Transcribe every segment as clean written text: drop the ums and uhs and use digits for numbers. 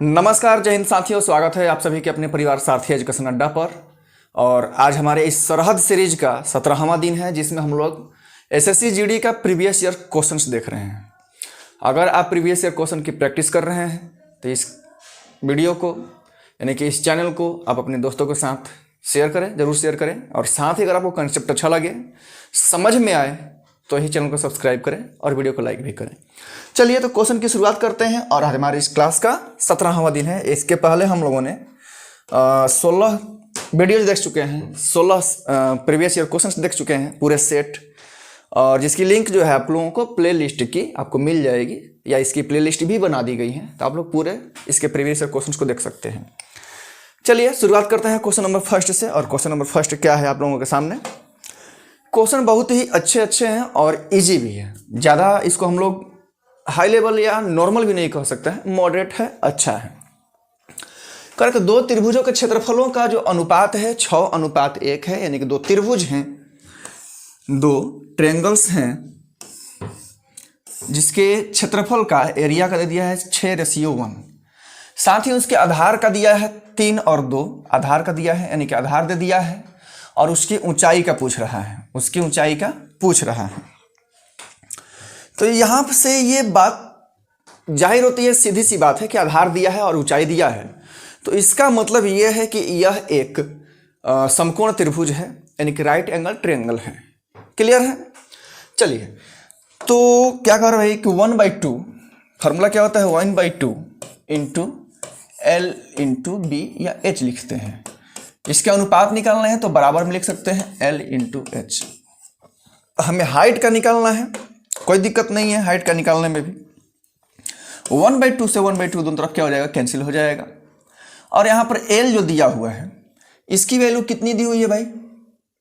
नमस्कार, जय हिंद साथियों। स्वागत है आप सभी के अपने परिवार साथी एजुकेशन अड्डा पर। और आज हमारे इस सरहद सीरीज का 17वां दिन है, जिसमें हम लोग एसएससी जीडी का प्रीवियस ईयर क्वेश्चंस देख रहे हैं। अगर आप प्रीवियस ईयर क्वेश्चन की प्रैक्टिस कर रहे हैं तो इस वीडियो को यानी कि इस चैनल को आप अपने दोस्तों के साथ शेयर करें, जरूर शेयर करें। और साथ ही अगर आपको कंसेप्ट अच्छा लगे, समझ में आए, तो ही चैनल को सब्सक्राइब करें और वीडियो को लाइक भी करें। चलिए तो क्वेश्चन की शुरुआत करते हैं। और आज हमारे इस क्लास का 17वां दिन है। इसके पहले हम लोगों ने 16 वीडियोज देख चुके हैं, 16 प्रीवियस ईयर क्वेश्चंस देख चुके हैं, पूरे सेट। और जिसकी लिंक जो है आप लोगों को प्ले लिस्ट की आपको मिल जाएगी, या इसकी प्ले लिस्ट भी बना दी गई है, तो आप लोग पूरे इसके प्रीवियस ईयर क्वेश्चंस को देख सकते हैं। चलिए शुरुआत करते हैं क्वेश्चन नंबर फर्स्ट से। और क्वेश्चन नंबर फर्स्ट क्या है आप लोगों के सामने। क्वेश्चन बहुत ही अच्छे हैं और इजी भी है। ज़्यादा इसको हम लोग हाई लेवल या नॉर्मल भी नहीं कह सकते हैं, मॉडरेट है, अच्छा है। करें तो दो त्रिभुजों के क्षेत्रफलों का जो अनुपात है 6:1 है, यानी कि दो त्रिभुज हैं, दो ट्रायंगल्स हैं, जिसके क्षेत्रफल का एरिया का दे दिया है 6:1। साथ ही उसके आधार का दिया है 3 और 2, आधार का दिया है, यानी कि आधार दे दिया है। और उसकी ऊंचाई का पूछ रहा है, उसकी ऊंचाई का पूछ रहा है। तो यहाँ से ये बात जाहिर होती है, सीधी सी बात है कि आधार दिया है और ऊंचाई दिया है, तो इसका मतलब ये है कि यह एक समकोण त्रिभुज है, यानी कि राइट एंगल ट्रायंगल है। क्लियर है। चलिए तो क्या कर रहे हैं कि 1/2 फार्मूला क्या होता है, 1/2 इंटू L इंटू बी या H लिखते हैं। इसके अनुपात निकालना है तो बराबर में लिख सकते हैं L इंटू H। हमें हाइट का निकालना है, कोई दिक्कत नहीं है हाइट का निकालने में भी। 1/2 से 1/2 दोनों तरफ क्या हो जाएगा, कैंसिल हो जाएगा। और यहाँ पर L जो दिया हुआ है, इसकी वैल्यू कितनी दी हुई है भाई,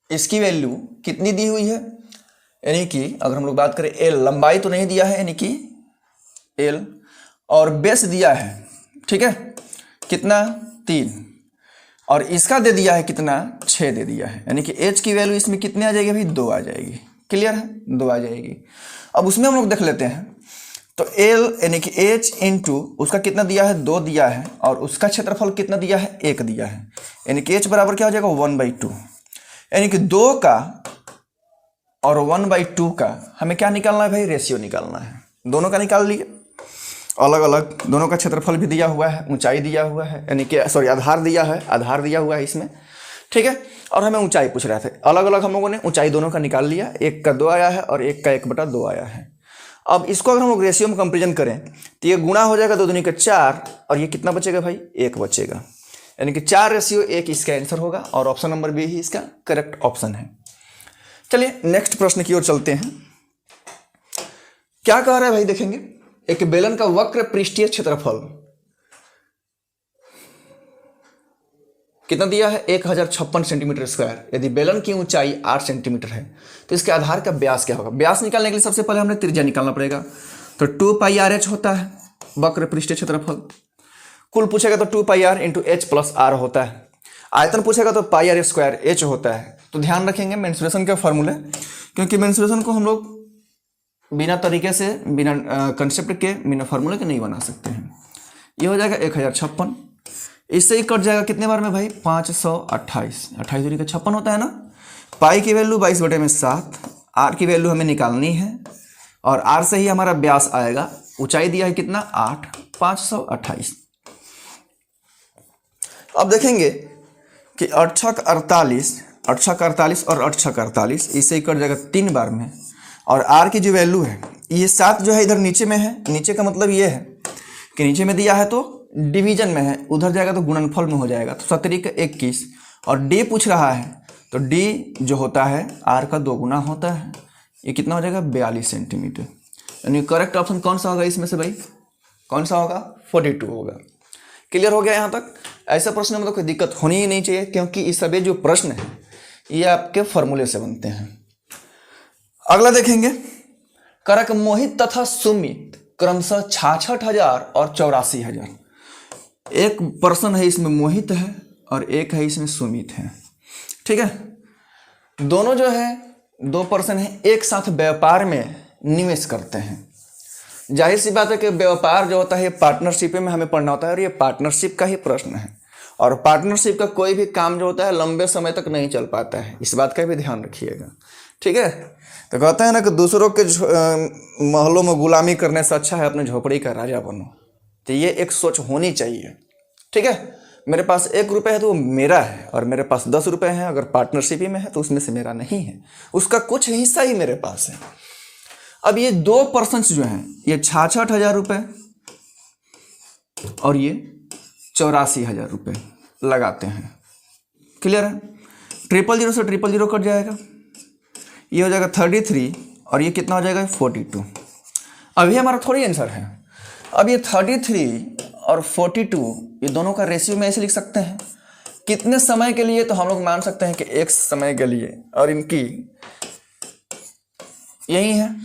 इसकी वैल्यू कितनी दी हुई है, यानी कि अगर हम लोग बात करें L, लंबाई तो नहीं दिया है, यानी कि L, और बेस दिया है, ठीक है, कितना 3, और इसका दे दिया है कितना 6 दे दिया है, यानी कि H की वैल्यू इसमें कितने आ जाएगी भाई, 2 आ जाएगी। क्लियर है, 2 आ जाएगी। अब उसमें हम लोग देख लेते हैं। तो L यानी कि H इंटू उसका कितना दिया है, 2 दिया है, और उसका क्षेत्रफल कितना दिया है, 1 दिया है, यानी कि H बराबर क्या हो जाएगा 1/2। यानी कि 2 का और 1/2 का हमें क्या निकालना है भाई, रेशियो निकालना है। दोनों का निकाल लिए, अलग अलग दोनों का क्षेत्रफल भी दिया हुआ है, ऊंचाई दिया हुआ है, यानी कि सॉरी आधार दिया है, आधार दिया हुआ है इसमें, ठीक है। और हमें ऊंचाई पूछ रहे थे, अलग अलग हम लोगों ने ऊंचाई दोनों का निकाल लिया। एक का 2 आया है और एक का 1/2 आया है। अब इसको अगर हम लोग रेशियो में कंपेरिजन करें तो ये गुणा हो जाएगा, 2 दूनी का 4, और ये कितना बचेगा भाई, 1 बचेगा, यानी कि 4:1 इसका आंसर होगा। और ऑप्शन नंबर बी ही इसका करेक्ट ऑप्शन है। चलिए नेक्स्ट प्रश्न की ओर चलते हैं। क्या कह रहा है भाई, देखेंगे। एक बेलन का वक्र पृष्ठीय क्षेत्रफल कितना दिया है, 1056 सेंटीमीटर स्क्वायर। यदि बेलन की ऊंचाई 8 सेंटीमीटर है तो इसके आधार का व्यास क्या होगा। व्यास निकालने के लिए सबसे पहले हमें त्रिज्या निकालना पड़ेगा। तो 2πr/h होता है वक्र पृष्ठीय क्षेत्रफल। कुल पूछेगा तो 2πr into H plus R होता है। आयतन पूछेगा तो πr² H होता है। तो ध्यान रखेंगे मेंसुरेशन के फॉर्मूले, क्योंकि मेंसुरेशन को हम लोग बिना तरीके से, बिना कंसेप्ट के, बिना फॉर्मूले के नहीं बना सकते हैं। ये हो जाएगा 1056, इससे ही कट जाएगा कितने बार में भाई, 528, 28 दूनी का 56 होता है ना। पाई की वैल्यू 22/7, आर की वैल्यू हमें निकालनी है, और आर से ही हमारा व्यास आएगा। ऊंचाई दिया है कितना 8, 528। अब देखेंगे कि 8 48 और 8 48, इससे ही कट जाएगा 3 बार में। और आर की जो वैल्यू है, ये 7 जो है इधर नीचे में है। नीचे का मतलब ये है कि नीचे में दिया है तो डिवीजन में है, उधर जाएगा तो गुणनफल में हो जाएगा। तो 17×21, और डी पूछ रहा है तो डी जो होता है आर का 2 गुना होता है। ये कितना हो जाएगा 42 सेंटीमीटर। यानी करेक्ट ऑप्शन कौन सा होगा इसमें से भाई, कौन सा होगा, 42 होगा। क्लियर हो गया यहाँ तक। ऐसे प्रश्न में तो कोई दिक्कत होनी ही नहीं चाहिए, क्योंकि इस सभी जो प्रश्न है ये आपके फॉर्मूले से बनते हैं। अगला देखेंगे। करक मोहित तथा सुमित क्रमशः 66,000 और 84,000। एक पर्सन है इसमें मोहित है और एक है इसमें सुमित है, ठीक है। दोनों जो है 2 पर्सन है, एक साथ व्यापार में निवेश करते हैं। जाहिर सी बात है कि व्यापार जो होता है पार्टनरशिप में हमें पढ़ना होता है, और ये पार्टनरशिप का ही प्रश्न है। और पार्टनरशिप का कोई भी काम जो होता है लंबे समय तक नहीं चल पाता है, इस बात का भी ध्यान रखिएगा। ठीक है, तो कहते हैं ना कि दूसरों के महलों में गुलामी करने से अच्छा है अपने झोपड़ी का राजा बनो। तो ये एक सोच होनी चाहिए। ठीक है, मेरे पास 1 रुपये है तो वो मेरा है, और मेरे पास 10 रुपये हैं अगर पार्टनरशिप में है तो उसमें से मेरा नहीं है, उसका कुछ हिस्सा ही मेरे पास है। अब ये 2 पर्सन्स जो हैं, ये 66,000 रुपये और ये 84,000 रुपये लगाते हैं। क्लियर है? 000 से 000 कट जाएगा, ये हो जाएगा 33 और ये कितना हो जाएगा 42। अभी हमारा थोड़ी आंसर है। अब ये 33 और 42 ये दोनों का रेशियो में ऐसे लिख सकते हैं। कितने समय के लिए, तो हम लोग मान सकते हैं कि x समय के लिए, और इनकी यही है,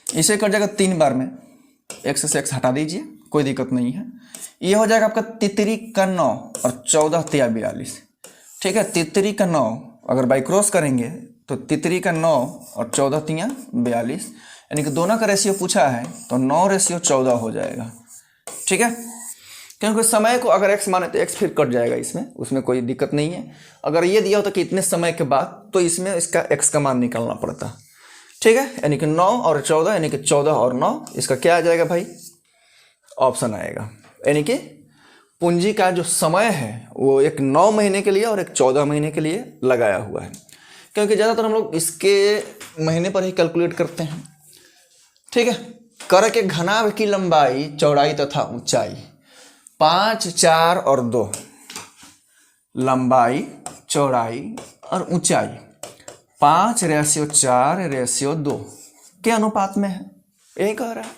इसे कट जाएगा 3 बार में, x से x हटा दीजिए, कोई दिक्कत नहीं है। ये हो जाएगा आपका 33 का 9 और 14 तिया 42। ठीक है, 33 का 9 अगर बाई क्रॉस करेंगे तो 33 का 9 और 14 तिया 42, यानी कि दोनों का रेशियो पूछा है तो 9:14 हो जाएगा। ठीक है, क्योंकि समय को अगर x माने तो x फिर कट जाएगा इसमें, उसमें कोई दिक्कत नहीं है। अगर ये दिया होता कि इतने समय के बाद, तो इसमें इसका x का मान निकालना पड़ता। ठीक है, यानी कि 9 और 14, यानी कि 14 और 9, इसका क्या आ जाएगा भाई, ऑप्शन आएगा। यानी कि पूंजी का जो समय है वो एक 9 महीने के लिए और एक 14 महीने के लिए लगाया हुआ है, क्योंकि ज़्यादातर हम लोग इसके महीने पर ही कैलकुलेट करते हैं। ठीक है, कर के घनाभ की लंबाई, चौड़ाई तथा ऊंचाई 5, 4 और 2, लंबाई, चौड़ाई और ऊंचाई 5:4:2 के अनुपात में है, यही कह रहा है।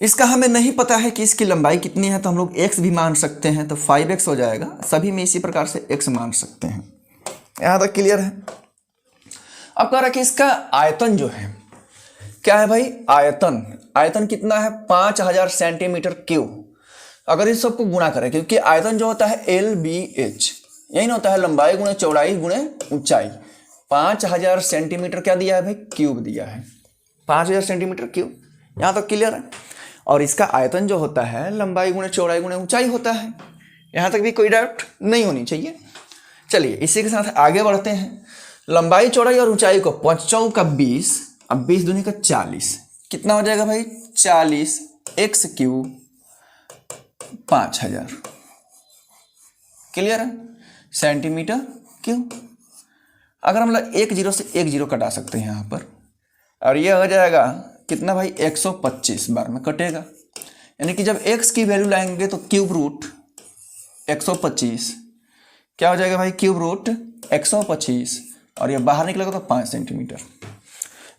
इसका हमें नहीं पता है कि इसकी लंबाई कितनी है, तो हम लोग x भी मान सकते हैं, तो 5x हो जाएगा। सभी में इसी प्रकार से x मान सकते हैं। यहाँ तक क्लियर है? अब कह रहा है कि इसका आयतन जो है, क्या है भाई, आयतन कितना है, 5000 सेंटीमीटर क्यूब। अगर इस सबको गुणा करें, क्योंकि आयतन जो होता है LBH, यही ना होता है, लंबाई गुणे चौड़ाई गुणे ऊंचाई। 5000 सेंटीमीटर क्या दिया है भाई, क्यूब दिया है, 5000 सेंटीमीटर क्यूब। यहाँ तक क्लियर है? और इसका आयतन जो होता है लंबाई गुणे चौड़ाई गुणे ऊंचाई होता है। यहाँ तक भी कोई डाउट नहीं होनी चाहिए। चलिए इसी के साथ आगे बढ़ते हैं। लंबाई, चौड़ाई और ऊंचाई को 5 चौक का 20, अब 20 दूनी का 40, कितना हो जाएगा भाई, 40 x क्यूब 5000। क्लियर है? Centimetre cube. अगर हम लोग 1 0 से 1 0 कटा सकते हैं यहाँ पर, और ये हो जाएगा कितना भाई, 125 बार में कटेगा। यानी कि जब x की वैल्यू लाएंगे तो क्यूब रूट 125 क्या हो जाएगा भाई, क्यूब रूट 125, और ये बाहर निकलेगा तो 5 सेंटीमीटर।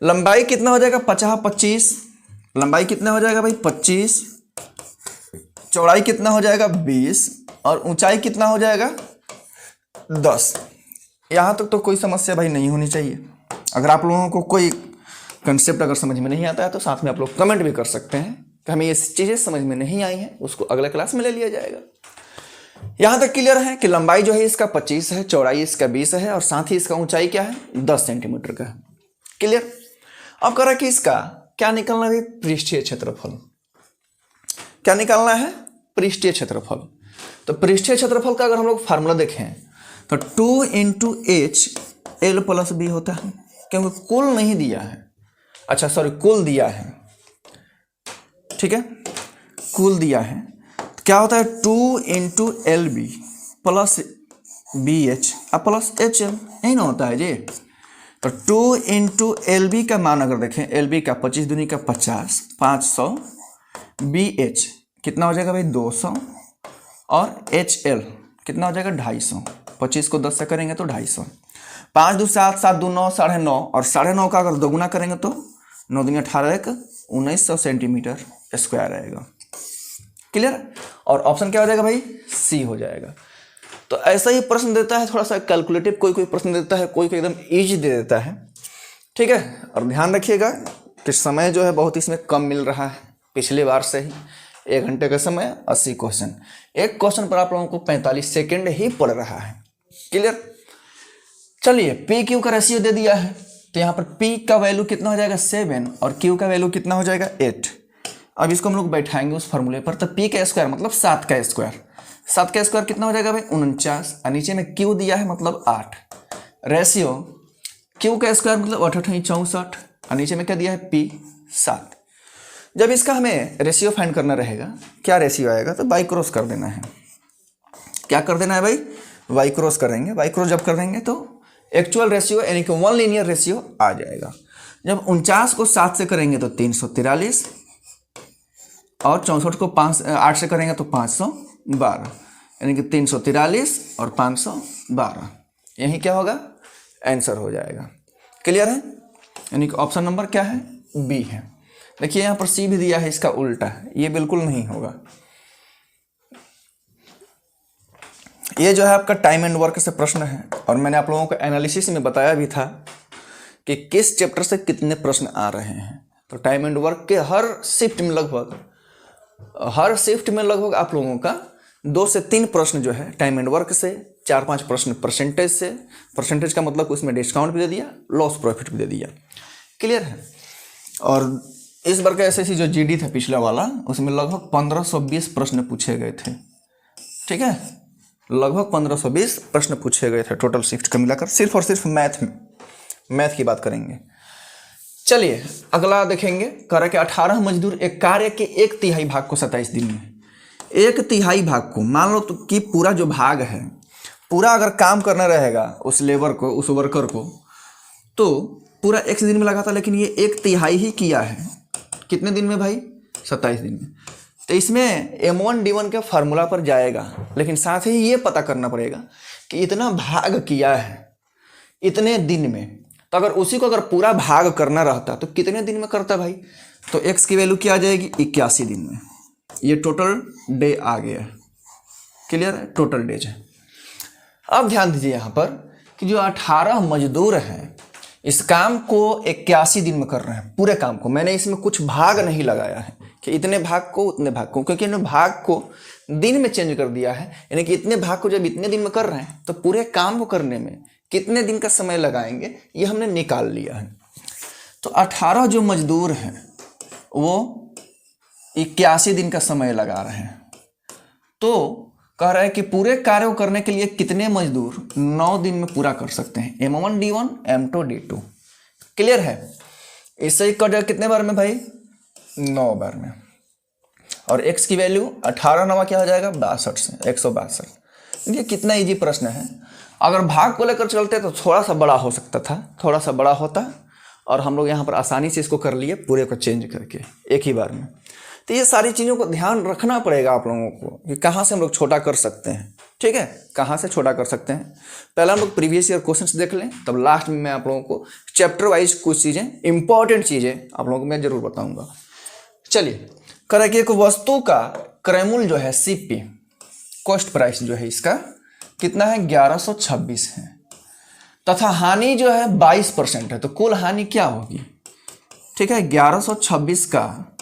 लंबाई कितना हो जाएगा, 50-25, लंबाई कितना हो जाएगा भाई 25, चौड़ाई कितना हो जाएगा 20, और ऊंचाई कितना हो जाएगा 10। यहाँ तक तो कोई समस्या भाई नहीं होनी चाहिए। अगर आप लोगों को कोई कंसेप्ट अगर समझ में नहीं आता है तो साथ में आप लोग कमेंट भी कर सकते हैं कि हमें ये चीज़ें समझ में नहीं आई हैं, उसको अगले क्लास में ले लिया जाएगा। यहाँ तक क्लियर है कि लंबाई जो है इसका 25 है, चौड़ाई इसका 20 है, और साथ ही इसका ऊंचाई क्या है, 10 सेंटीमीटर का है। क्लियर? अब कह रहा है कि इसका क्या निकालना है, पृष्ठीय क्षेत्रफल। क्या निकालना है, पृष्ठीय क्षेत्रफल। तो पृष्ठीय क्षेत्रफल का अगर हम लोग फार्मूला देखें तो 2 × H L + B होता है, क्योंकि कुल नहीं दिया है, अच्छा सॉरी कुल दिया है। ठीक है, कुल दिया है तो क्या होता है, 2 × LB + BH प्लस HL, यही ना होता है जी। तो 2 × LB का मान अगर देखें, LB का 25 दूनी का 50, 500, BH कितना हो जाएगा भाई 200, और HL कितना हो जाएगा 250। 25 को 10 से करेंगे तो 250, 5 2 7 7 2 9 9.5, और 9.5 का अगर दोगुना करेंगे तो 9 दूनी 18 1 1900 सेंटीमीटर स्क्वायर आएगा। क्लियर? और ऑप्शन क्या हो जाएगा भाई, सी हो जाएगा। तो ऐसा ही प्रश्न देता है, थोड़ा सा कैलकुलेटिव कोई प्रश्न देता है, कोई एकदम ईजी दे देता है। ठीक है, और ध्यान रखिएगा कि समय जो है बहुत इसमें कम मिल रहा है, पिछले बार से ही 1 घंटे का समय 80 क्वेश्चन, एक क्वेश्चन पर आप लोगों को 45 सेकेंड ही पड़ रहा है। क्लियर? चलिए पी क्यू का रेशियो दे दिया है, तो यहाँ पर P का वैल्यू कितना हो जाएगा 7 और Q का वैल्यू कितना हो जाएगा 8। अब इसको हम लोग बैठाएंगे उस फॉर्मूले पर, तो P का स्क्वायर मतलब 7 का स्क्वायर, 7 का स्क्वायर कितना हो जाएगा भाई 49, और नीचे में Q दिया है मतलब 8, रेशियो Q का स्क्वायर मतलब 8 64, और नीचे में क्या दिया है P 7। जब इसका हमें रेशियो फाइंड करना रहेगा, क्या रेशियो आएगा, तो बाई क्रॉस कर देना है। क्या कर देना है भाई, वाई क्रॉस करेंगे। वाई क्रॉस जब कर देंगे तो एक्चुअल रेशियो यानी कि 1 लीनियर रेशियो आ जाएगा। जब 49 को 7 से करेंगे तो 343, और 64 को 8 से करेंगे तो 512, यानी कि 343 और 512, यही क्या होगा, आंसर हो जाएगा। क्लियर है, यानी कि ऑप्शन नंबर क्या है, बी है। देखिए यहाँ पर सी भी दिया है, इसका उल्टा है, ये बिल्कुल नहीं होगा। ये जो है आपका टाइम एंड वर्क से प्रश्न है, और मैंने आप लोगों को एनालिसिस में बताया भी था कि किस चैप्टर से कितने प्रश्न आ रहे हैं। तो टाइम एंड वर्क के हर शिफ्ट में लगभग आप लोगों का 2 से 3 प्रश्न जो है टाइम एंड वर्क से, 4-5 प्रश्न परसेंटेज से। परसेंटेज का मतलब उसमें डिस्काउंट भी दे दिया, लॉस प्रॉफिट भी दे दिया। क्लियर है। और इस बार का एसएससी जो जीडी था पिछला वाला, उसमें लगभग 1520 प्रश्न पूछे गए थे। ठीक है, लगभग 1520 प्रश्न पूछे गए थे टोटल शिफ्ट का मिलाकर, सिर्फ और सिर्फ मैथ की बात करेंगे। चलिए अगला देखेंगे। कह रहा कि 18 मजदूर एक कार्य के 1/3 भाग को 27 दिन में, 1/3 भाग को मान लो तो कि पूरा जो भाग है, पूरा अगर काम करना रहेगा उस लेबर को, उस वर्कर को, तो पूरा x दिन में लगा था, लेकिन ये 1/3 ही किया है। कितने दिन में भाई, 27 दिन में। तो इसमें M1D1 के फार्मूला पर जाएगा, लेकिन साथ ही ये पता करना पड़ेगा कि इतना भाग किया है इतने दिन में, तो अगर उसी को अगर पूरा भाग करना रहता तो कितने दिन में करता भाई। तो x की वैल्यू क्या आ जाएगी, 81 दिन में। ये टोटल डे आ गया। क्लियर है, टोटल डेज है। अब ध्यान दीजिए यहाँ पर कि जो 18 मजदूर हैं इस काम को 81 दिन में कर रहे हैं, पूरे काम को। मैंने इसमें कुछ भाग नहीं लगाया है कि इतने भाग को उतने भाग को, क्योंकि इन्होंने भाग को दिन में चेंज कर दिया है। यानी कि इतने भाग को जब इतने दिन में कर रहे हैं तो पूरे काम को करने में कितने दिन का समय लगाएंगे, ये हमने निकाल लिया है। तो 18 जो मजदूर हैं वो 81 दिन का समय लगा रहे हैं। तो कह रहा है कि पूरे कार्य को करने के लिए कितने मजदूर 9 दिन में पूरा कर सकते हैं, M1D1 M2D2। क्लियर है। इससे कट जाएगा कितने बार में भाई, 9 बार में। और x की वैल्यू 18 9 क्या हो जाएगा, 62 से 162। ये कितना इजी प्रश्न है। अगर भाग को लेकर चलते तो थोड़ा सा बड़ा हो सकता था, थोड़ा सा बड़ा होता, और हम लोग यहाँ पर आसानी से इसको कर लिए पूरे को चेंज करके एक ही बार में। तो ये सारी चीज़ों को ध्यान रखना पड़ेगा आप लोगों को कि कहाँ से हम लोग छोटा कर सकते हैं। ठीक है, कहाँ से छोटा कर सकते हैं। पहले हम लोग प्रीवियस ईयर क्वेश्चंस देख लें, तब लास्ट में मैं आप लोगों को चैप्टर वाइज कुछ चीज़ें, इंपॉर्टेंट चीज़ें आप लोगों को मैं जरूर बताऊंगा। चलिए, करें कि एक वस्तु का क्रय मूल्य जो है CP, कॉस्ट प्राइस जो है इसका कितना है, 1126 है, तथा हानि जो है 22% है। तो कुल हानि क्या होगी। ठीक है, 1126 का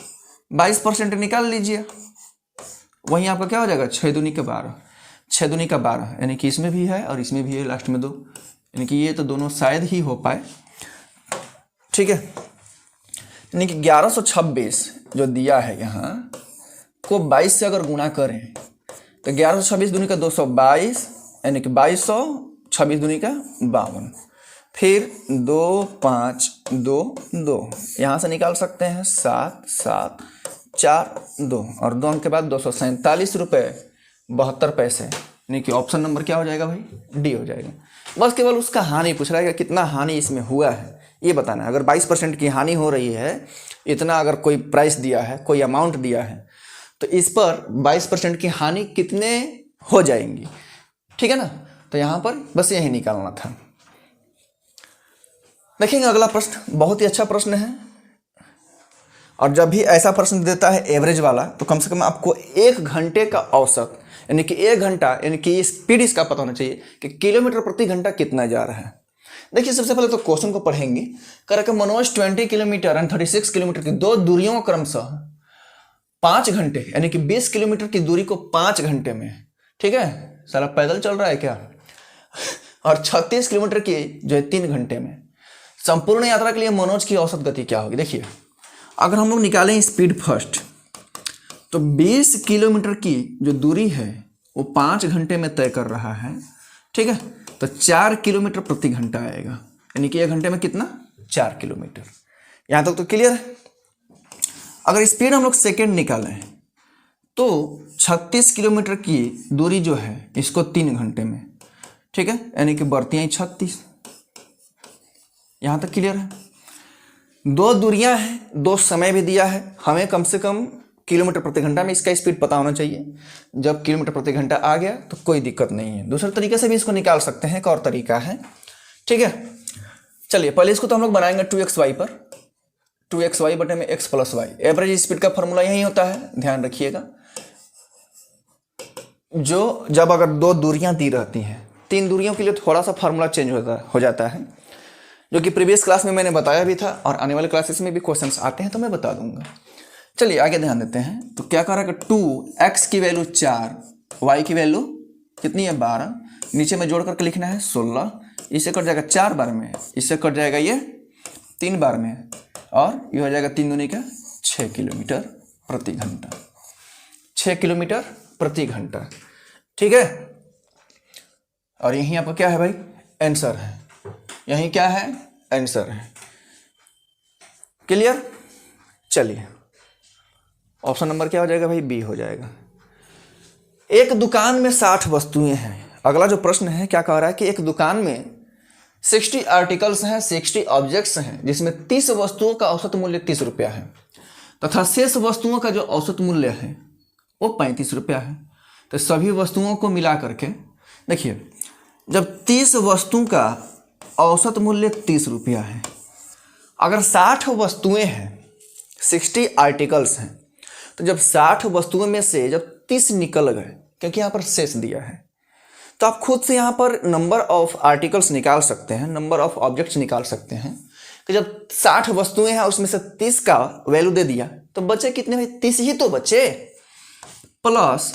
22% निकाल लीजिए, वहीं आपका क्या हो जाएगा, 6 दूनी का 12, 6 दूनी का 12, यानी कि इसमें भी है और इसमें भी है, लास्ट में 2, यानी कि ये तो दोनों शायद ही हो पाए। ठीक है, यानी कि 1126 जो दिया है यहाँ को 22 से अगर गुणा करें तो 1126 दूनी का 222, यानी कि 2226 दूनी का 52, फिर 2 5 2 2, यहाँ से निकाल सकते हैं 7 7 4 2, और 2 अंक के बाद 247 रुपये 72 पैसे, यानी कि ऑप्शन नंबर क्या हो जाएगा भाई, डी हो जाएगा। बस केवल उसका हानि पूछ रहा है कि कितना हानि इसमें हुआ है ये बताना है। अगर 22% की हानि हो रही है, इतना अगर कोई प्राइस दिया है, कोई अमाउंट दिया है, तो इस पर 22% की हानि कितने हो जाएंगी। ठीक है ना, तो यहाँ पर बस यही निकालना था। देखेंगे अगला प्रश्न, बहुत ही अच्छा प्रश्न है, और जब भी ऐसा प्रश्न देता है एवरेज वाला, तो कम से कम आपको 1 घंटे का औसत, यानी कि 1 घंटा, यानी कि स्पीड इसका पता होना चाहिए कि किलोमीटर प्रति घंटा कितना जा रहा है। देखिए सबसे पहले तो क्वेश्चन को पढ़ेंगे। कर मनोज 20 किलोमीटर एंड 36 किलोमीटर की 2 दूरियों क्रमशः 5 घंटे, यानी कि 20 किलोमीटर की दूरी को 5 घंटे में, ठीक है, साला पैदल चल रहा है क्या, और 36 किलोमीटर की जो है 3 घंटे में, संपूर्ण यात्रा के लिए मनोज की औसत गति क्या होगी। देखिए अगर हम लोग निकालें स्पीड फर्स्ट, तो 20 किलोमीटर की जो दूरी है वो 5 घंटे में तय कर रहा है, ठीक है। तो 4 किलोमीटर प्रति घंटा आएगा, यानी कि 1 घंटे में कितना, 4 किलोमीटर। यहाँ तक तो क्लियर है। अगर स्पीड हम लोग सेकेंड निकालें तो 36 किलोमीटर की दूरी जो है इसको 3 घंटे में, ठीक है, यानी कि बढ़ती हैं 36। यहाँ तक क्लियर है। 2 दूरियां हैं, 2 समय भी दिया है, हमें कम से कम किलोमीटर प्रति घंटा में इसका स्पीड पता होना चाहिए। जब किलोमीटर प्रति घंटा आ गया तो कोई दिक्कत नहीं है। दूसरे तरीके से भी इसको निकाल सकते हैं, एक और तरीका है, ठीक है। चलिए पहले इसको तो हम लोग बनाएंगे 2xy पर, 2xy बटे में x plus Y. Average speed का फॉर्मूला यही होता है, ध्यान रखिएगा। जो जब अगर 2 दूरियां दी रहती हैं, 3 दूरियों के लिए थोड़ा सा फार्मूला चेंज हो जाता है, जो कि प्रीवियस क्लास में मैंने बताया भी था और आने वाले क्लासेस में भी क्वेश्चंस आते हैं तो मैं बता दूंगा। चलिए आगे ध्यान देते हैं। तो क्या कह रहा है कि 2x की वैल्यू 4, y की वैल्यू कितनी है 12, नीचे में जोड़ करके लिखना है 16, इससे कट जाएगा 4 बार में, इससे कट जाएगा ये 3 बार में, और ये हो जाएगा 3 दूनी का 6 किलोमीटर प्रति घंटा, 6 किलोमीटर प्रति घंटा, ठीक है। और यहीं आपका क्या है भाई, आंसर है, यहीं क्या है, आंसर है। क्लियर। चलिए ऑप्शन नंबर क्या हो जाएगा भाई, बी हो जाएगा। एक दुकान में 60 वस्तुएं हैं। अगला जो प्रश्न है क्या कह रहा है कि एक दुकान में 60 आर्टिकल्स हैं, 60 ऑब्जेक्ट्स हैं, जिसमें 30 वस्तुओं का औसत मूल्य 30 रुपया है तथा शेष वस्तुओं का जो औसत मूल्य है वो 35 रुपया है। तो सभी वस्तुओं को मिला करके देखिए, जब 30 वस्तु का औसत मूल्य 30 रुपया है, अगर 60 वस्तुएं हैं, 60 आर्टिकल्स हैं, तो जब 60 वस्तुओं में से जब 30 निकल गए, क्योंकि यहाँ पर शेष दिया है, तो आप खुद से यहाँ पर नंबर ऑफ आर्टिकल्स निकाल सकते हैं, नंबर ऑफ ऑब्जेक्ट्स निकाल सकते हैं कि जब 60 वस्तुएं हैं उसमें से 30 का वैल्यू दे दिया तो बचे कितने भाई, 30 ही तो बचे, प्लस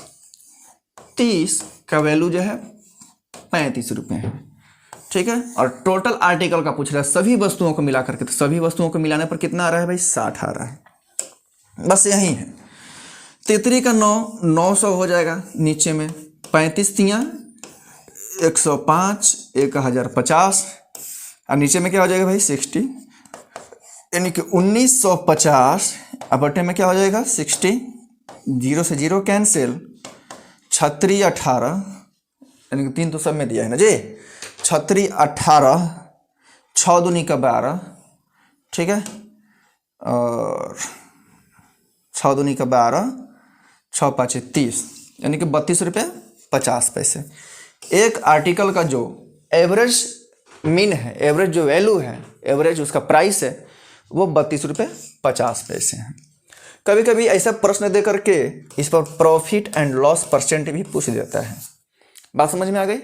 30 का वैल्यू जो है 35 रुपये है, ठीक है। और टोटल आर्टिकल का पूछ रहा है सभी वस्तुओं को मिला करके, तो सभी वस्तुओं को मिलाने पर कितना आ रहा है भाई, 60 आ रहा है। बस यही है। 33 का 9, 900 हो जाएगा, नीचे में 35 तियाँ 105, 1050, और नीचे में क्या हो जाएगा भाई 60, यानी कि 1950, अब बटे में क्या हो जाएगा 60, 0 से 0 कैंसिल, 36 18, यानी कि 3 तो सब में दिया है ना जी, 36 18, 6 दूनी का 12, ठीक है, और 6 दूनी का 12, 6 पाँचे 30, यानी कि 32 रुपये 50 पैसे। एक आर्टिकल का जो एवरेज मीन है, एवरेज जो वैल्यू है, एवरेज उसका प्राइस है, वो 32 रुपये 50 पैसे हैं। कभी कभी ऐसा प्रश्न दे करके इस पर प्रॉफिट एंड लॉस परसेंट भी पूछ देता है। बात समझ में आ गई,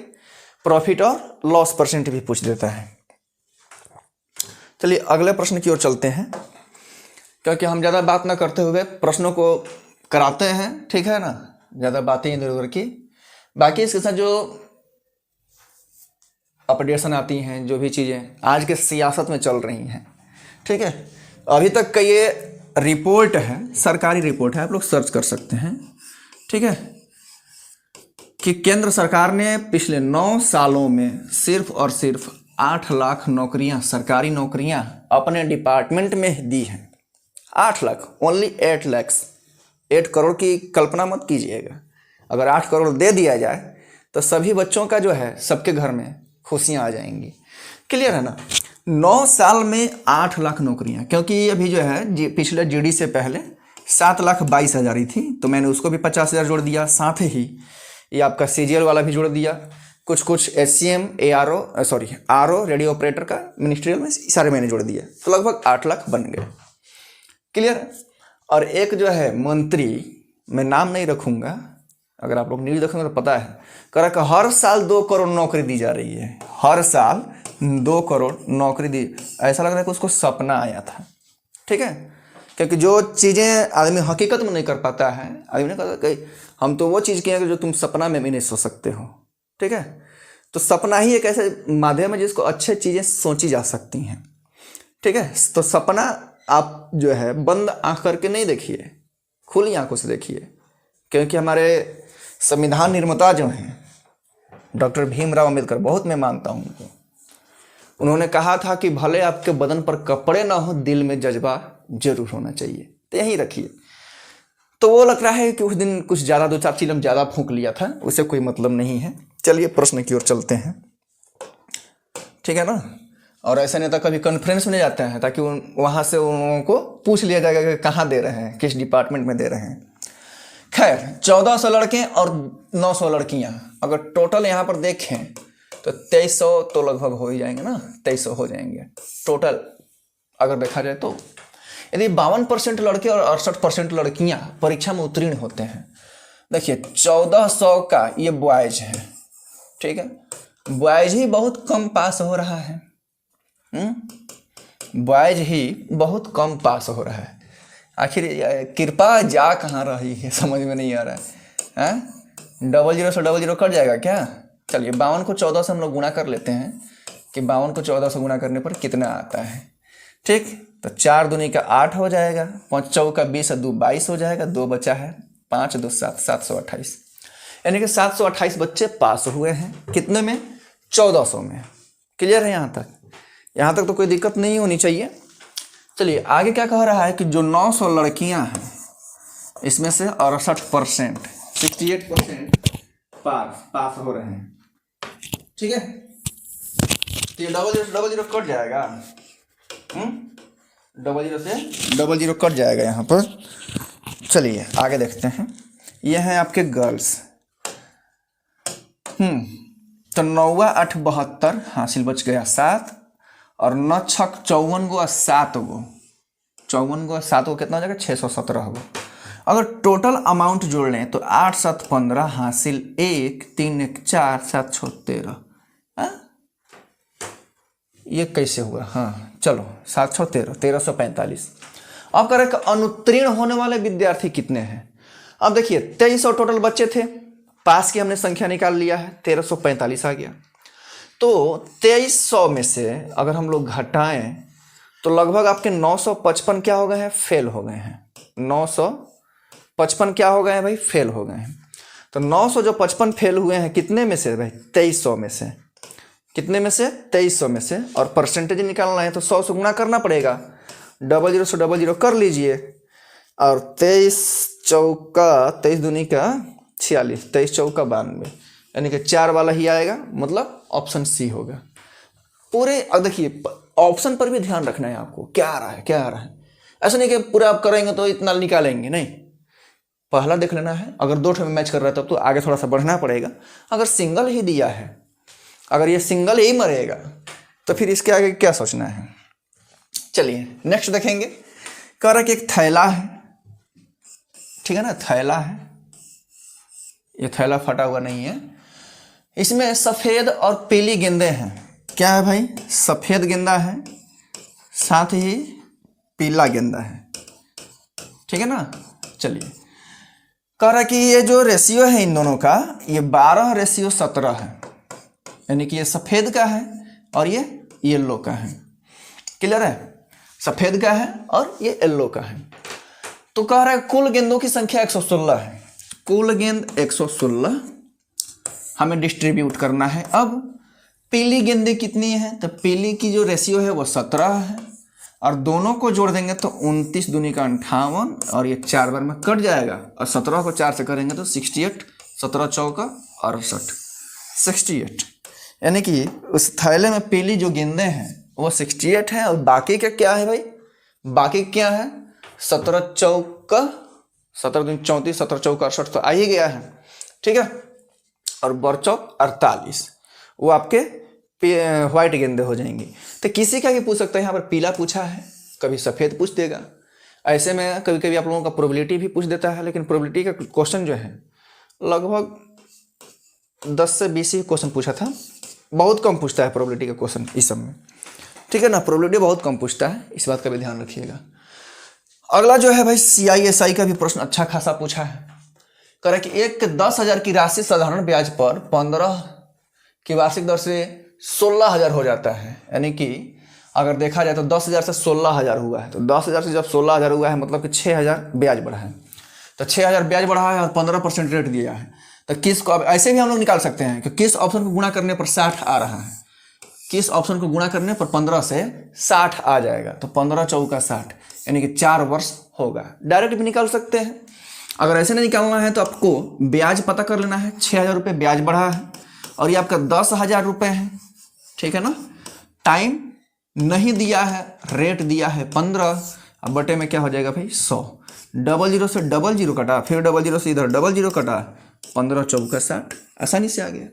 प्रॉफिट और लॉस परसेंट भी पूछ देता है। चलिए अगले प्रश्न की ओर चलते हैं, क्योंकि हम ज़्यादा बात ना करते हुए प्रश्नों को कराते हैं, ठीक है ना, ज़्यादा बातें इधर उधर की। बाकी इसके साथ जो अपडेशन आती हैं, जो भी चीज़ें आज के सियासत में चल रही हैं, ठीक है, अभी तक का ये रिपोर्ट है, सरकारी रिपोर्ट है, आप लोग सर्च कर सकते हैं, ठीक है, कि केंद्र सरकार ने पिछले 9 सालों में सिर्फ और सिर्फ 8 लाख नौकरियां, सरकारी नौकरियां अपने डिपार्टमेंट में दी हैं। 8 लाख, ओनली 8 लैक्स, 8 करोड़ की कल्पना मत कीजिएगा। अगर 8 करोड़ दे दिया जाए तो सभी बच्चों का जो है, सबके घर में खुशियां आ जाएंगी। क्लियर है ना। 9 साल में 8 लाख नौकरियां, क्योंकि अभी जो है पिछले जीडी से पहले 7,22,000 ही थी, तो मैंने उसको भी 50,000 जोड़ दिया, साथ ही ये आपका सीजीएल वाला भी जोड़ दिया, कुछ SCM, ARO, sorry RO, radio operator का मिनिस्ट्रियल में सारे मैंने जोड़ दिए, तो लगभग 8 लाख बन गए। क्लियर। और एक जो है मंत्री, मैं नाम नहीं रखूंगा, अगर आप लोग न्यूज़ देखेंगे तो पता है, कह रहा कि हर साल 2 करोड़ नौकरी दी जा रही है, हर साल 2 करोड़ नौकरी दी। ऐसा लग रहा है कि उसको सपना आया था, ठीक है, क्योंकि जो चीज़ें आदमी हकीकत में नहीं कर पाता है, आदमी ने कहा कि हम तो वो चीज़ किए जो तुम सपना में भी नहीं सोच सकते हो, ठीक है। तो सपना ही एक ऐसे माध्यम है जिसको अच्छे चीज़ें सोची जा सकती हैं। ठीक है। तो सपना आप जो है बंद आंख करके नहीं देखिए, खुली आंखों से देखिए, क्योंकि हमारे संविधान निर्माता जो हैं डॉक्टर भीमराव अंबेडकर, बहुत मैं मानता हूँ उनको, उन्होंने कहा था कि भले आपके बदन पर कपड़े ना हो, दिल में जज्बा जरूर होना चाहिए। तो यही रखिए। तो वो लग रहा है कि उस दिन कुछ ज़्यादा 2-4 चिलम ज़्यादा फूंक लिया था, उससे कोई मतलब नहीं है। चलिए प्रश्न की ओर चलते हैं, ठीक है ना। और ऐसा नेता कभी कॉन्फ्रेंस में जाते हैं ताकि वहाँ से उन लोगों को पूछ लिया जाएगा कि कहाँ दे रहे हैं, किस डिपार्टमेंट में दे रहे हैं। खैर 1400 लड़के और 900 लड़कियाँ, अगर टोटल यहाँ पर देखें तो 2300 तो लगभग हो ही जाएंगे ना, 2300 हो जाएंगे टोटल अगर देखा जाए तो। यदि 52% लड़के और 68% लड़कियाँ परीक्षा में उत्तीर्ण होते हैं, देखिए 1400 का ये बॉयज है, ठीक है। बॉयज ही बहुत कम पास हो रहा है, बॉयज ही बहुत कम पास हो रहा है। आखिर कृपा जा कहाँ रही है, समझ में नहीं आ रहा है। 00 से 00 कट जाएगा क्या? चलिए 52 को 14 से हम लोग गुणा कर लेते हैं कि 52 को 14 से गुणा करने पर कितना आता है, ठीक। तो 4 दूनी का 8 हो जाएगा, 5 चौका 20 और 2 22 हो जाएगा, 2 बचा है, 5 2 7 728, यानी कि 728 बच्चे पास हुए हैं। कितने में? 1400 में। क्लियर है यहाँ तक? यहाँ तक तो कोई दिक्कत नहीं होनी चाहिए। चलिए आगे क्या कह रहा है कि जो 900 लड़कियां हैं इसमें से 68% 68% पास हो रहे हैं, ठीक है। तो ये 00 कट जाएगा, 00 से 00 कट जाएगा यहाँ पर। चलिए आगे देखते हैं। ये हैं आपके गर्ल्स। तो 9 8 72 हासिल, बच गया 7 और 9 6 54 गो 7 गो, 54 गो 7 गो कितना हो जाएगा? 617 गो। अगर टोटल अमाउंट जोड़ लें तो 8 7 15 हासिल 1 3 1 4 7 6 13। ये कैसे हुआ? हाँ चलो 7 6 13 1345। अब करें कि अनुत्तीर्ण होने वाले विद्यार्थी कितने हैं। अब देखिए 2300 टोटल बच्चे थे, पास की हमने संख्या निकाल लिया है, 1345 आ गया। तो 2300 में से अगर हम लोग घटाएं तो लगभग आपके 955 क्या हो गए हैं? फेल हो गए हैं। 955 क्या हो गए हैं भाई? फेल हो गए हैं। तो 900 जो 55 फेल हुए हैं कितने में से भाई? 2300 में से। कितने में से? 2300 में से। और परसेंटेज निकालना है तो 100 से गुणा करना पड़ेगा, 00 से 00 कर लीजिए। और 23 चौका 23 दूनी का 46, 23 चौका 92, यानी कि 4 वाला ही आएगा, मतलब ऑप्शन सी होगा पूरे। अब देखिए ऑप्शन पर भी ध्यान रखना है आपको, क्या आ रहा है क्या आ रहा है। ऐसा नहीं कि पूरा आप करेंगे तो इतना निकालेंगे, नहीं, पहला देख लेना है। अगर 2 में मैच कर रहा है तब तो आगे थोड़ा सा बढ़ना पड़ेगा। अगर सिंगल ही दिया है, अगर ये सिंगल ही मरेगा तो फिर इसके आगे क्या सोचना है। चलिए नेक्स्ट देखेंगे। कह रहा कि एक थैला है, ठीक है ना, थैला है। ये थैला फटा हुआ नहीं है, इसमें सफ़ेद और पीली गेंदें हैं। क्या है भाई? सफ़ेद गेंदा है, साथ ही पीला गेंदा है, ठीक है ना। चलिए कह रहा कि ये जो रेशियो है इन दोनों का, ये 12:17 है, यानी कि ये सफ़ेद का है और ये येलो का है। क्लियर है? सफ़ेद का है और ये येलो का है। तो कह रहा है कुल गेंदों की संख्या 116 है। कुल गेंद 116 हमें डिस्ट्रीब्यूट करना है। अब पीली गेंदें कितनी है? तो पीली की जो रेशियो है वो 17 है, और दोनों को जोड़ देंगे तो 29 दूनी का 58, और ये 4 बार में कट जाएगा, और 17 को 4 से करेंगे तो 68, 17 चौका 68, 68। यानी कि उस थैले में पीली जो गेंदें हैं वो 68 है, और बाकी का क्या है भाई? बाकी क्या है? 17 चौका 17 दूनी 34, 17 चौका 68 तो आ ही गया है, ठीक है। और बरचौक 48, वो आपके व्हाइट गेंदे हो जाएंगी। तो किसी का भी पूछ सकता है, यहाँ पर पीला पूछा है, कभी सफ़ेद पूछ देगा। ऐसे में कभी कभी आप लोगों का प्रोबेबिलिटी भी पूछ देता है, लेकिन प्रोबेबिलिटी का क्वेश्चन जो है लगभग 10 से 20 ही क्वेश्चन पूछा था, बहुत कम पूछता है प्रोबेबिलिटी का क्वेश्चन इस सब में, ठीक है ना। प्रोबेबिलिटी बहुत कम पूछता है, इस बात का भी ध्यान रखिएगा। अगला जो है भाई CISI का भी प्रश्न अच्छा खासा पूछा है। कह रहा कि 1 के 10,000 की राशि साधारण ब्याज पर 15 की वार्षिक दर से 16,000 हो जाता है, यानी कि अगर देखा जाए तो 10,000 से 16,000 हुआ है, तो 10,000 से जब 16,000 हुआ है मतलब कि 6,000 ब्याज बढ़ा है। तो 6,000 ब्याज बढ़ा है और 15% रेट दिया है, तो किस को, अब ऐसे भी हम लोग निकाल सकते हैं कि किस ऑप्शन को गुणा करने पर 60 आ रहा है, किस ऑप्शन को गुणा करने पर 15 से 60 आ जाएगा, तो 15 चौका 60 यानी कि 4 वर्ष होगा। डायरेक्ट भी निकाल सकते हैं। अगर ऐसे नहीं निकालना है तो आपको ब्याज पता कर लेना है। 6,000 रुपये ब्याज बढ़ा है और ये आपका 10,000 रुपये है, ठीक है ना। टाइम नहीं दिया है, रेट दिया है 15, अब बटे में क्या हो जाएगा भाई 100। डबल जीरो से डबल जीरो कटा, फिर डबल जीरो से इधर डबल जीरो कटा, 15 चौका 60, आसानी से आ गया।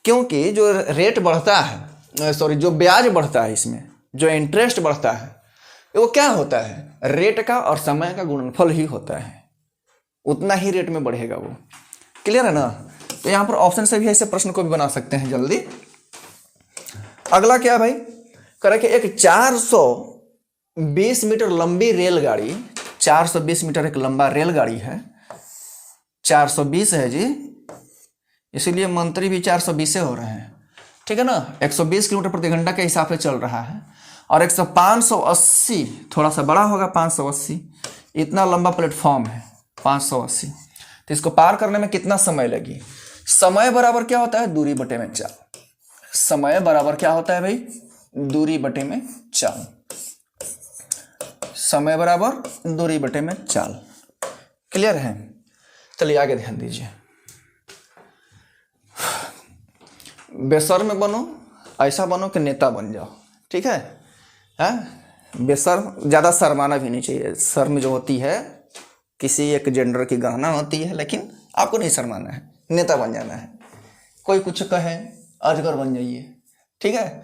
क्योंकि जो रेट बढ़ता है, सॉरी जो ब्याज बढ़ता है, इसमें जो इंटरेस्ट बढ़ता है वो क्या होता है, रेट का और समय का गुणनफल ही होता है, उतना ही रेट में बढ़ेगा वो। क्लियर है ना। तो यहाँ पर ऑप्शन से भी ऐसे प्रश्न को भी बना सकते हैं जल्दी। अगला क्या है भाई, करें कि एक 420 मीटर लंबी रेलगाड़ी, 420 मीटर एक लंबा रेलगाड़ी है, 420 है जी, इसीलिए मंत्री भी 420 से हो रहे हैं, ठीक है ना। 120 किलोमीटर प्रति घंटा के हिसाब से चल रहा है और 580, थोड़ा सा बड़ा होगा 580, इतना लंबा प्लेटफॉर्म है 580, तो इसको पार करने में कितना समय लगी। समय बराबर क्या होता है, दूरी बटे में चाल। समय बराबर क्या होता है भाई, दूरी बटे में चाल। समय बराबर दूरी बटे में चाल। क्लियर है। चलिए आगे ध्यान दीजिए। बेशर्म बनो, ऐसा बनो कि नेता बन जाओ, ठीक है। बेशर्म, ज़्यादा शर्माना भी नहीं चाहिए। शर्म जो होती है किसी एक जेंडर की गहना होती है, लेकिन आपको नहीं शर्माना है, नेता बन जाना है। कोई कुछ कहे अजगर बन जाइए, ठीक है।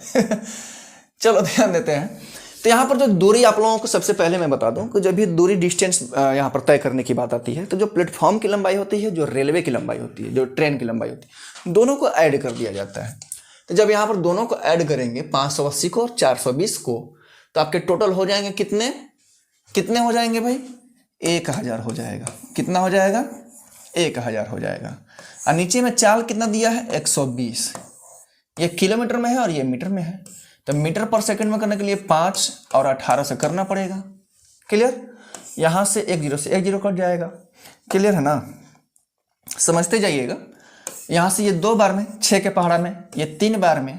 चलो ध्यान देते हैं। तो यहाँ पर जो दूरी आप लोगों को सबसे पहले मैं बता दूं कि जब भी दूरी डिस्टेंस यहाँ पर तय करने की बात आती है, तो जो प्लेटफॉर्म की लंबाई होती है, जो रेलवे की लंबाई होती है, जो ट्रेन की लंबाई होती है, दोनों को ऐड कर दिया जाता है। तो जब यहाँ पर दोनों को ऐड करेंगे, 580 को और 420 को, तो आपके टोटल हो जाएंगे कितने, कितने हो जाएंगे भाई, 1,000 हो जाएगा। कितना हो जाएगा, 1,000 हो जाएगा। और नीचे में चाल कितना दिया है, 120। ये किलोमीटर में है और ये मीटर में है, तो मीटर पर सेकंड में करने के लिए 5 और 18 से करना पड़ेगा। क्लियर। यहाँ से 1 जीरो से 1 जीरो कट जाएगा। क्लियर है ना, समझते जाइएगा। यहाँ से ये 2 बार में, 6 के पहाड़ा में, ये 3 बार में,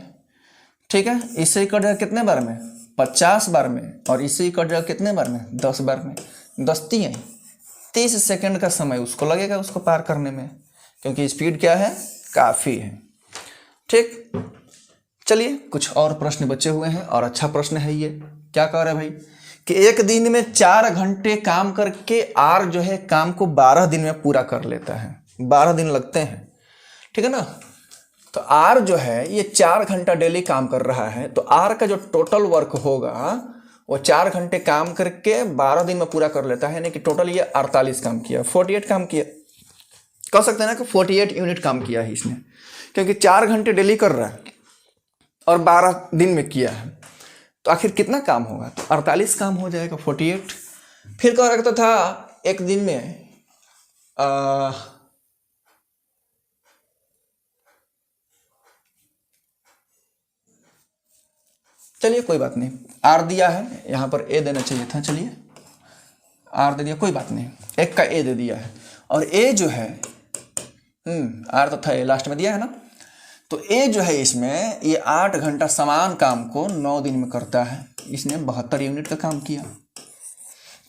ठीक है। इससे कट जाएगा कितने बार में, 50 बार में, और इससे कट जाएगा कितने बार में, 10 बार में। 10 3 30 सेकंड का समय उसको लगेगा उसको पार करने में, क्योंकि स्पीड क्या है, काफ़ी है। ठीक, चलिए कुछ और प्रश्न बचे हुए हैं, और अच्छा प्रश्न है ये। क्या कह रहे हैं भाई कि एक दिन में 4 घंटे काम करके आर जो है काम को 12 दिन में पूरा कर लेता है। 12 दिन लगते हैं, ठीक है ना। तो आर जो है ये 4 घंटा डेली काम कर रहा है, तो आर का जो टोटल वर्क होगा वो 4 घंटे काम करके 12 दिन में पूरा कर लेता है, यानी कि टोटल ये 48 काम किया, 48 काम किया। कह सकते हैं ना कि 48 यूनिट काम किया है इसने, क्योंकि 4 घंटे डेली कर रहा है और 12 दिन में किया है, तो आखिर कितना काम होगा, तो 48 काम हो जाएगा, 48। फिर कह रखता था एक दिन में चलिए कोई बात नहीं, आर दिया है, यहाँ पर ए देना चाहिए था, चलिए आर दे दिया, कोई बात नहीं, एक का ए दे दिया है, और ए जो है आर तो था, ए लास्ट में दिया है ना। तो ए जो है इसमें ये 8 घंटा समान काम को 9 दिन में करता है, इसने 72 यूनिट का काम किया।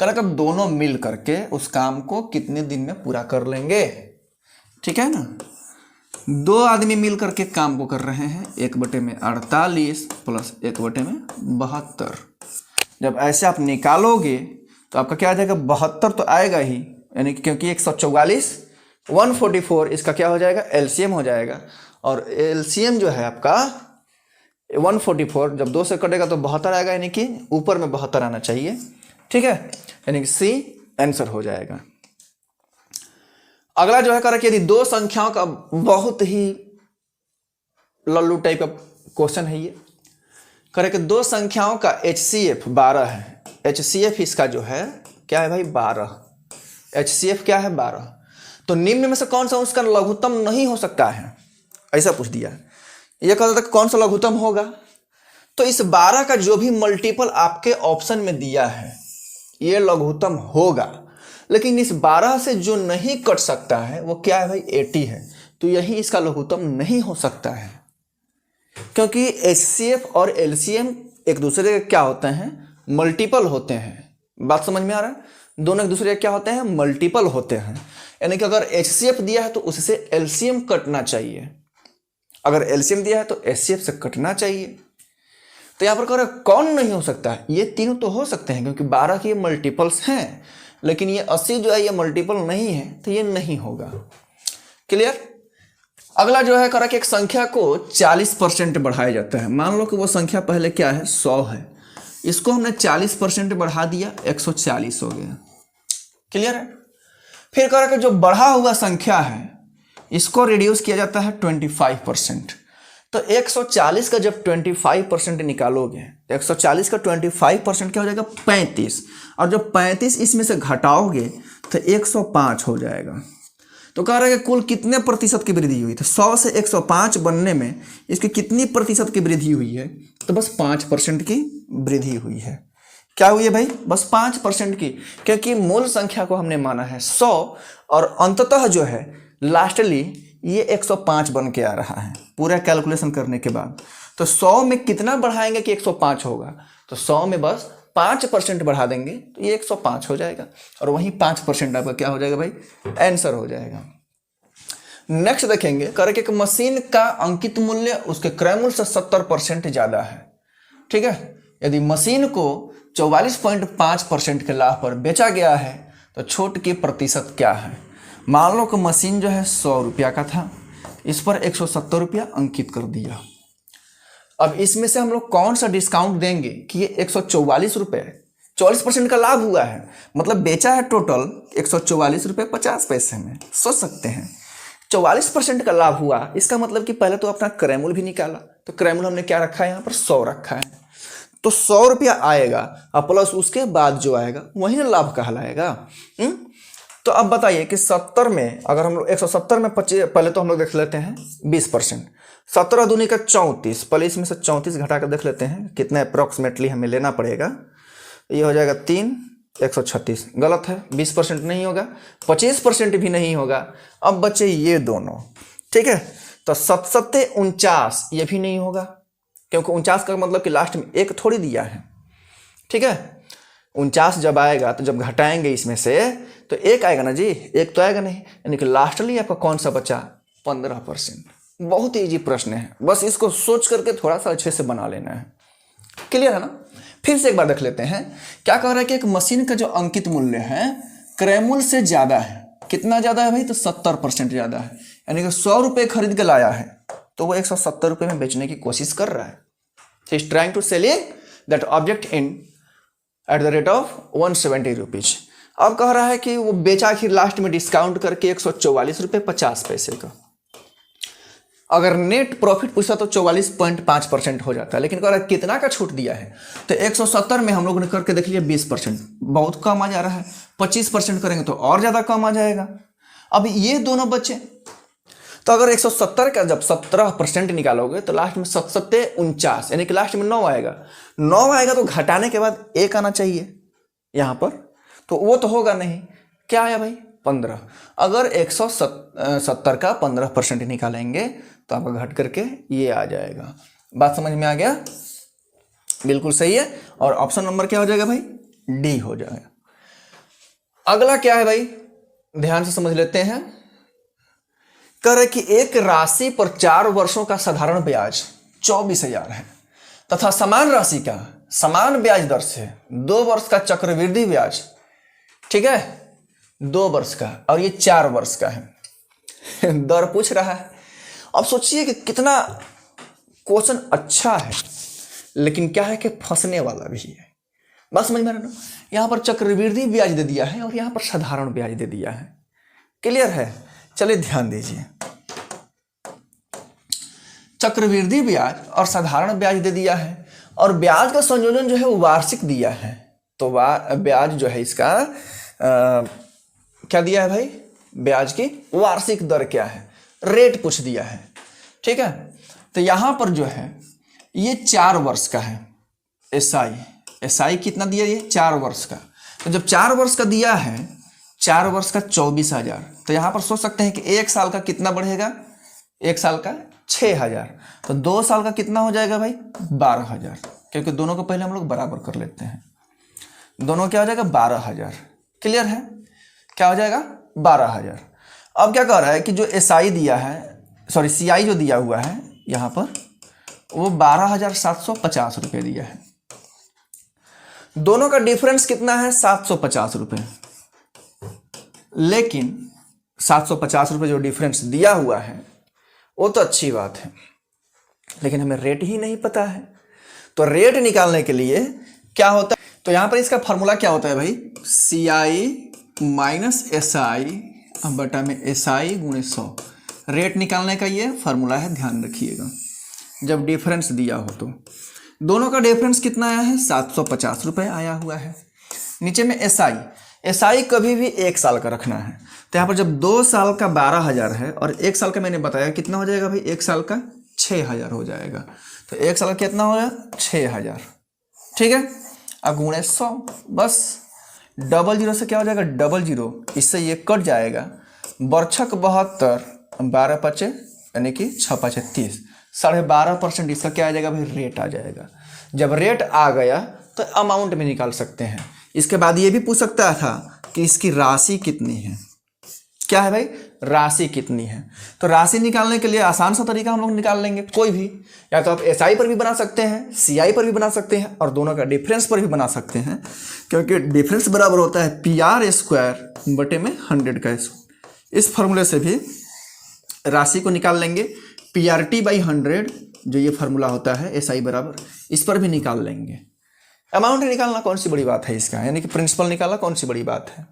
कल अब दोनों मिल करके उस काम को कितने दिन में पूरा कर लेंगे, ठीक है ना। 2 आदमी मिल करके काम को कर रहे हैं, 1/48 प्लस 1/72। जब ऐसे आप निकालोगे तो आपका क्या आ जाएगा, 72 तो आएगा ही, यानी कि क्योंकि 144 144 इसका क्या हो जाएगा, एलसीएम हो जाएगा, और एलसीएम जो है आपका 144 जब 2 से कटेगा तो 72 आएगा, यानी कि ऊपर में 72 आना चाहिए, ठीक है, यानी कि सी आंसर हो जाएगा। अगला जो है कह रहा कि यदि 2 संख्याओं का बहुत ही लल्लू टाइप का क्वेश्चन है ये, कह रहा कि 2 संख्याओं का HCF 12 है। HCF इसका जो है क्या है भाई, 12। HCF क्या है, 12। तो निम्न में से कौन सा उसका लघुत्तम नहीं हो सकता है, ऐसा पूछ दिया। ये कहता था कौन सा लघुत्तम होगा, तो इस 12 का जो भी मल्टीपल आपके ऑप्शन में दिया है ये लघुत्तम होगा, लेकिन इस 12 से जो नहीं कट सकता है वो क्या है भाई, 80 है। तो यही इसका लघुत्तम नहीं हो सकता है, क्योंकि HCF और LCM एक दूसरे के क्या होते हैं, मल्टीपल होते हैं। बात समझ में आ रहा है? दोनों एक दूसरे के क्या होते हैं, मल्टीपल होते हैं। यानी कि अगर HCF दिया है तो उससे LCM कटना चाहिए, अगर LCM दिया है तो HCF से कटना चाहिए। तो यहाँ पर कह रहे कौन नहीं हो सकता है, ये तीनों तो हो सकते हैं क्योंकि 12 के मल्टीपल्स हैं, लेकिन ये 80 जो है ये मल्टीपल नहीं है, तो ये नहीं होगा। क्लियर? अगला जो है करा कि एक संख्या को 40% बढ़ाया जाता है। मान लो कि वो संख्या पहले क्या है, 100 है, इसको हमने 40% बढ़ा दिया, 140 हो गया। क्लियर है? फिर करा कि जो बढ़ा हुआ संख्या है इसको रिड्यूस किया जाता है 25%। तो 140 का जब 25% निकालोगे तो 140 का 25% क्या हो जाएगा, 35, और जब 35 इसमें से घटाओगे तो 105 हो जाएगा। तो कह रहा है कि कुल कितने प्रतिशत की वृद्धि हुई, तो 100 से 105 बनने में इसकी कितनी प्रतिशत की वृद्धि हुई है, तो बस 5% की वृद्धि हुई है। क्या हुई है भाई, बस 5% की, क्योंकि मूल संख्या को हमने माना है 100 और अंततः जो है लास्टली ये 105 बन के आ रहा है पूरा कैलकुलेशन करने के बाद। तो 100 में कितना बढ़ाएंगे कि 105 होगा, तो 100 में बस 5% बढ़ा देंगे तो ये 105 हो जाएगा, और वहीं 5% आपका क्या हो जाएगा भाई, आंसर हो जाएगा। नेक्स्ट देखेंगे करके एक मशीन का अंकित मूल्य उसके क्रय मूल्य से 70% ज्यादा है। ठीक है, यदि मशीन को 44.5% के लाभ पर बेचा गया है तो छूट की प्रतिशत क्या है। मान लो कि मशीन जो है 100 रुपया का था, इस पर 170 रुपया अंकित कर दिया। अब इसमें से हम लोग कौन सा डिस्काउंट देंगे कि ये 144 रुपये, 40% का लाभ हुआ है, मतलब बेचा है टोटल 144 रुपये 50 पैसे में। सोच सकते हैं 44% का लाभ हुआ, इसका मतलब कि पहले तो अपना क्रय मूल्य भी निकाला, तो क्रय मूल्य हमने क्या रखा है यहाँ पर, 100 रखा है, तो 100 रुपया आएगा और प्लस उसके बाद जो आएगा वही लाभ कहलाएगा। तो अब बताइए कि 70 में अगर हम लोग 170 में 25, पहले तो हम लोग देख लेते हैं 20%, 17 दूनी का 34, पहले इसमें से 34 घटा कर देख लेते हैं कितना अप्रोक्सीमेटली हमें लेना पड़ेगा। ये हो जाएगा 3, 136, गलत है, 20% नहीं होगा, 25% भी नहीं होगा। अब बचे ये दोनों, ठीक है, तो 7 49 ये भी नहीं होगा, क्योंकि 49 का मतलब कि लास्ट में एक थोड़ी दिया है। ठीक है, 49 जब आएगा तो जब घटाएंगे इसमें से तो एक आएगा ना जी, एक तो आएगा नहीं, यानी कि लास्टली आपका कौन सा बचा, 15%। बहुत ही इजी प्रश्न है, बस इसको सोच करके थोड़ा सा अच्छे से बना लेना है। क्लियर है ना? फिर से एक बार देख लेते हैं, क्या कह रहा है कि एक मशीन का जो अंकित मूल्य है क्रय मूल्य से ज्यादा है। कितना ज्यादा है भाई, तो 70% ज्यादा है, यानी कि 100 रुपये खरीद के लाया है तो वो 170 रुपये में बेचने की कोशिश कर रहा है। He is trying to selling that object in at the rate of 170 rupees. अब कह रहा है कि वो बेचा आखिर लास्ट में डिस्काउंट करके 144 रुपये 50 पैसे का। अगर नेट प्रॉफिट पूछता तो 44.5% हो जाता है, लेकिन कह रहा है कितना का छूट दिया है, तो 170 में हम लोगों ने करके देख लिया 20%, बहुत कम आ जा रहा है, 25% करेंगे तो और ज्यादा कम आ जाएगा। अब ये दोनों बच्चे, तो अगर 170 का जब 17% निकालोगे तो लास्ट में 7 यानी कि लास्ट में 9 आएगा। 9 आएगा तो घटाने के बाद 1 आना चाहिए यहाँ पर, तो वो तो होगा नहीं। क्या आया भाई, 15। अगर 170 का 15% निकालेंगे तो आपका घट करके ये आ जाएगा। बात समझ में आ गया? बिल्कुल सही है, और ऑप्शन नंबर क्या हो जाएगा भाई, डी हो जाएगा। अगला क्या है भाई, ध्यान से समझ लेते हैं। कह रहे कि एक राशि पर 4 वर्षों का साधारण ब्याज 24,000 है तथा समान राशि का समान ब्याज दर से 2 वर्ष का चक्रवृद्धि ब्याज, ठीक है, 2 वर्ष का, और ये 4 वर्ष का है। दर पूछ रहा है। अब सोचिए कि कितना क्वेश्चन अच्छा है, लेकिन क्या है कि फंसने वाला भी है। बस समझ में आ रहा है ना? यहाँ पर चक्रवृद्धि ब्याज दे दिया है और यहाँ पर साधारण ब्याज दे दिया है। क्लियर है? चलिए ध्यान दीजिए, चक्रवृद्धि ब्याज और साधारण ब्याज दे दिया है, और ब्याज का संयोजन जो है वो वार्षिक दिया है। तो ब्याज जो है इसका क्या दिया है भाई, ब्याज की वार्षिक दर क्या है, रेट पूछ दिया है। ठीक है, तो यहां पर जो है ये 4 वर्ष का है एसआई कितना दिया, ये 4 वर्ष का। तो जब 4 वर्ष का दिया है, 4 वर्ष का 24,000, तो यहाँ पर सोच सकते हैं कि 1 साल का कितना बढ़ेगा, 1 साल का 6,000, तो 2 साल का कितना हो जाएगा भाई 12,000, क्योंकि दोनों को पहले हम लोग बराबर कर लेते हैं। दोनों क्या हो जाएगा 12,000, क्लियर है, क्या हो जाएगा 12,000। अब क्या कह रहा है कि जो एसआई दिया है, सॉरी सीआई जो दिया हुआ है यहाँ पर, वो 12,750 रुपये दिया है। दोनों का डिफरेंस कितना है 750 रुपये, लेकिन 750 रुपये जो डिफरेंस दिया हुआ है वो तो अच्छी बात है, लेकिन हमें रेट ही नहीं पता है। तो रेट निकालने के लिए क्या होता है, तो यहाँ पर इसका फॉर्मूला क्या होता है भाई, सी आई माइनस एस आई बटा में एस आई गुणे 100। रेट निकालने का ये फार्मूला है, ध्यान रखिएगा जब डिफरेंस दिया हो तो। दोनों का डिफरेंस कितना आया है 750 रुपये आया हुआ है। नीचे में एसआई कभी भी 1 साल का रखना है, तो यहाँ पर जब 2 साल का 12,000 है और 1 साल का मैंने बताया कितना हो जाएगा भाई, 1 साल का 6,000 हो जाएगा। तो 1 साल का कितना हो जाएगा 6,000, ठीक है। अब गुणे 100, बस 00 से क्या हो जाएगा 00, इससे ये कट जाएगा। बरछक 72, 12 पचे यानी कि 6 पचे 30, 12.5% इसका क्या आ जाएगा भाई, रेट आ जाएगा। जब रेट आ गया तो अमाउंट में निकाल सकते हैं। इसके बाद ये भी पूछ सकता था कि इसकी राशि कितनी है, क्या है भाई राशि कितनी है। तो राशि निकालने के लिए आसान सा तरीका हम लोग निकाल लेंगे, कोई भी, या तो आप एसआई पर भी बना सकते हैं, सीआई पर भी बना सकते हैं, और दोनों का डिफरेंस पर भी बना सकते हैं, क्योंकि डिफरेंस बराबर होता है PR² बटे में 100 का स्क्वायर। इस फॉर्मूले से भी राशि को निकाल लेंगे। PRT/100 जो ये फार्मूला होता है एसआई बराबर, इस पर भी निकाल लेंगे। अमाउंट निकालना कौन सी बड़ी बात है इसका, यानी कि प्रिंसिपल निकालना कौन सी बड़ी बात है।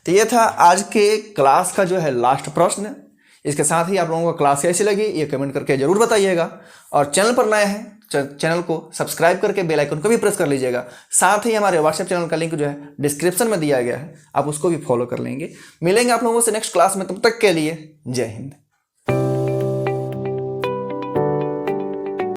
तो ये था आज के क्लास का जो है लास्ट प्रश्न। इसके साथ ही आप लोगों को क्लास कैसी लगी ये कमेंट करके जरूर बताइएगा, और चैनल पर नए हैं चैनल को सब्सक्राइब करके बेल आइकन को भी प्रेस कर लीजिएगा। साथ ही हमारे व्हाट्सएप चैनल का लिंक जो है डिस्क्रिप्शन में दिया गया है, आप उसको भी फॉलो कर लेंगे। मिलेंगे आप लोगों से नेक्स्ट क्लास में, तब तक के लिए जय हिंद।